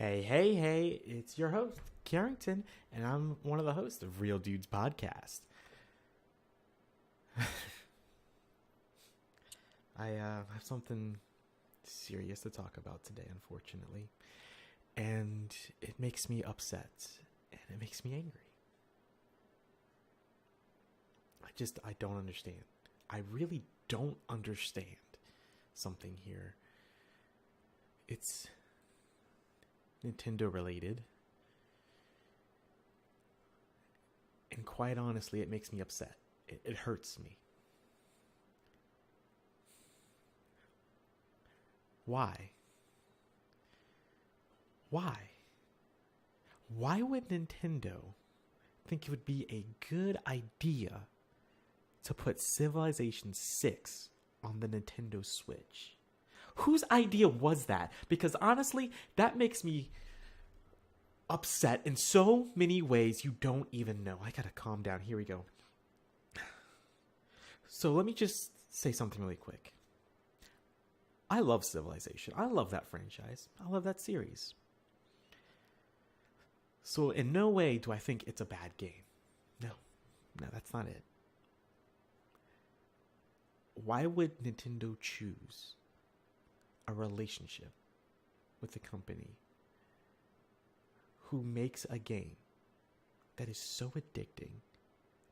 Hey, it's your host, Karrington, and I'm one of the hosts of Real Dudes Podcast. I have something serious to talk about today, unfortunately, and it makes me upset, and it makes me angry. I don't understand. I really don't understand something here. It's Nintendo related. And quite honestly, it makes me upset. It hurts me. Why? Why? Why would Nintendo think it would be a good idea to put Civilization 6 on the Nintendo Switch? Whose idea was that? Because honestly, that makes me upset in so many ways you don't even know. I gotta calm down. Here we go. So let me just say something really quick. I love Civilization. I love that franchise. I love that series. So in no way do I think it's a bad game. No, that's not it. Why would Nintendo choose a relationship with a company who makes a game that is so addicting?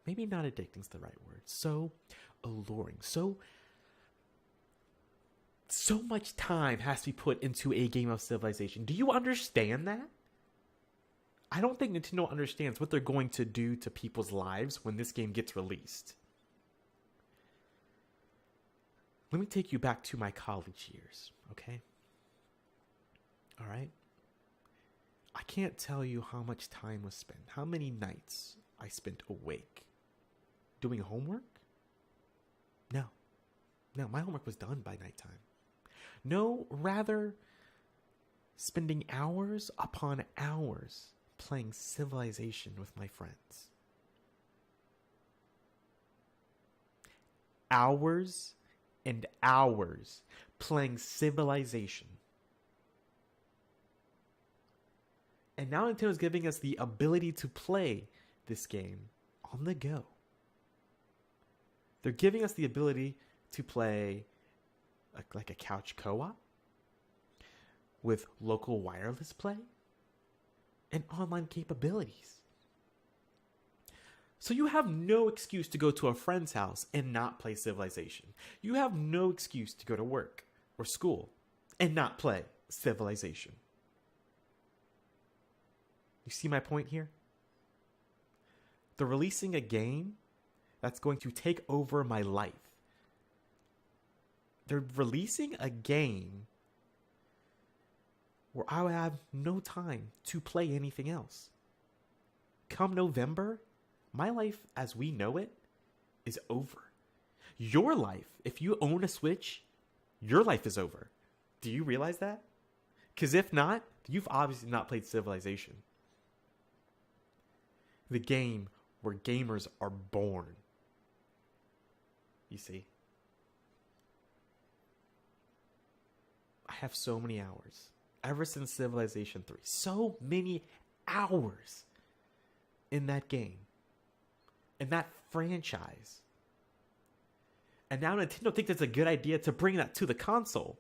Maybe not addicting is the right word. So alluring. So much time has to be put into a game of Civilization. Do you understand that? I don't think Nintendo understands what they're going to do to people's lives when this game gets released. Let me take you back to my college years, okay? All right? I can't tell you how much time was spent, how many nights I spent awake doing homework. No, my homework was done by nighttime. No, rather spending hours upon hours playing Civilization with my friends. Hours and hours playing Civilization. And now Nintendo's giving us the ability to play this game on the go. They're giving us the ability to play like a couch co-op with local wireless play and online capabilities. So you have no excuse to go to a friend's house and not play Civilization. You have no excuse to go to work or school and not play Civilization. You see my point here? They're releasing a game that's going to take over my life. They're releasing a game where I will have no time to play anything else. Come November, my life as we know it is over. Your life, if you own a Switch, your life is over. Do you realize that? Because if not, you've obviously not played Civilization. The game where gamers are born. You see? I have so many hours. Ever since Civilization 3. So many hours in that game. In that franchise. And now Nintendo thinks it's a good idea to bring that to the console.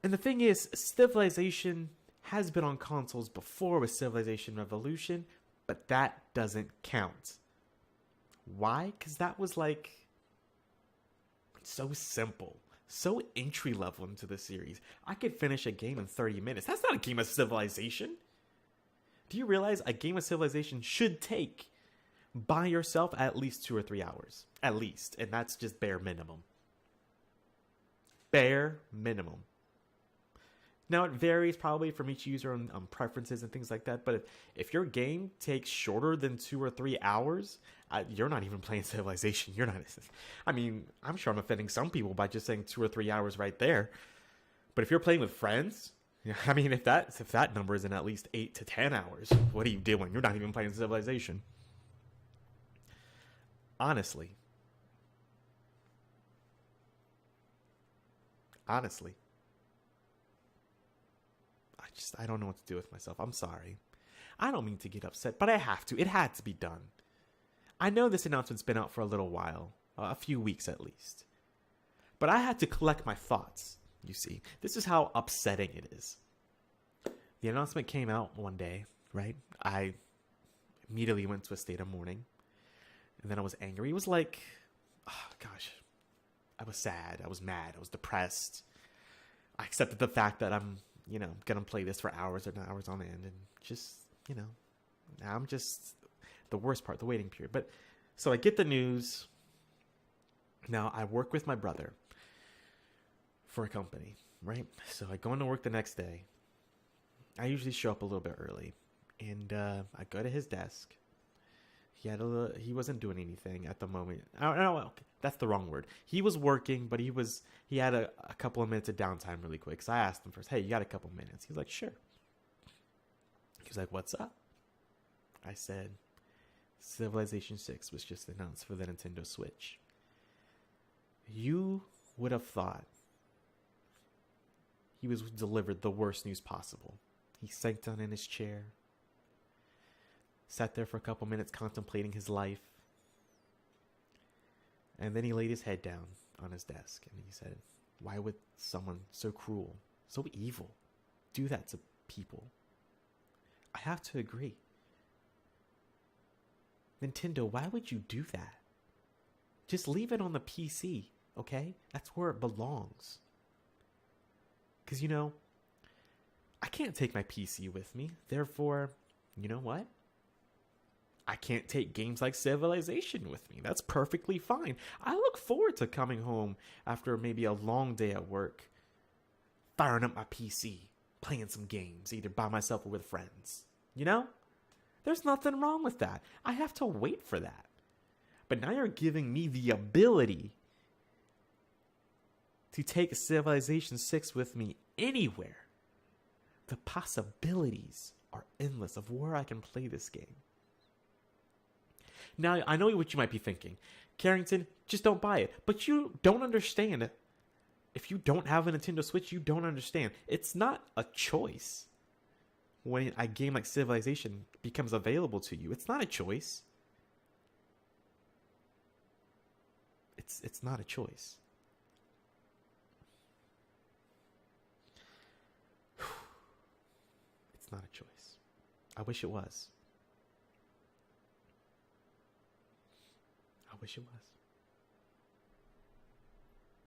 And the thing is, Civilization has been on consoles before with Civilization Revolution, but that doesn't count. Why? Because that was like so simple, so entry level into the series. I could finish a game in 30 minutes. That's not a game of Civilization. Do you realize a game of Civilization should take by yourself at least 2 or 3 hours? At least. And that's just bare minimum. Bare minimum. Now, it varies probably from each user on preferences and things like that. But if your game takes shorter than 2 or 3 hours, you're not even playing Civilization. You're not. I mean, I'm sure I'm offending some people by just saying 2 or 3 hours right there. But if you're playing with friends, I mean, if that number is in at least 8 to 10 hours, what are you doing? You're not even playing Civilization. Honestly. I don't know what to do with myself. I'm sorry. I don't mean to get upset, but I have to. It had to be done. I know this announcement's been out for a little while, a few weeks at least. But I had to collect my thoughts, you see. This is how upsetting it is. The announcement came out one day, right? I immediately went to a state of mourning. And then I was angry. It was like, oh gosh, I was sad. I was mad. I was depressed. I accepted the fact that I'm, going to play this for hours and hours on end. And just, now I'm just the worst part, the waiting period. But so I get the news. Now I work with my brother for a company, right? So I go into work the next day. I usually show up a little bit early. And I go to his desk. He wasn't doing anything at the moment. No, that's the wrong word. He was working, but he had a couple of minutes of downtime really quick. So I asked him first, hey, you got a couple minutes? He was like, sure. He was like, what's up? I said, Civilization 6 was just announced for the Nintendo Switch. You would have thought he was delivered the worst news possible. He sank down in his chair, sat there for a couple minutes contemplating his life, and then he laid his head down on his desk and he said, why would someone so cruel, so evil, do that to people? I have to agree. Nintendo, why would you do that? Just leave it on the PC, okay? That's where it belongs. Because, I can't take my PC with me. Therefore, you know what? I can't take games like Civilization with me. That's perfectly fine. I look forward to coming home after maybe a long day at work, firing up my PC, playing some games, either by myself or with friends. There's nothing wrong with that. I have to wait for that. But now you're giving me the ability to take Civilization 6 with me anywhere. The possibilities are endless of where I can play this game. Now, I know what you might be thinking. Karrington, just don't buy it. But you don't understand. If you don't have a Nintendo Switch, you don't understand. It's not a choice when a game like Civilization becomes available to you. It's not a choice. It's not a choice. It's not a choice. I wish it was. I wish it was.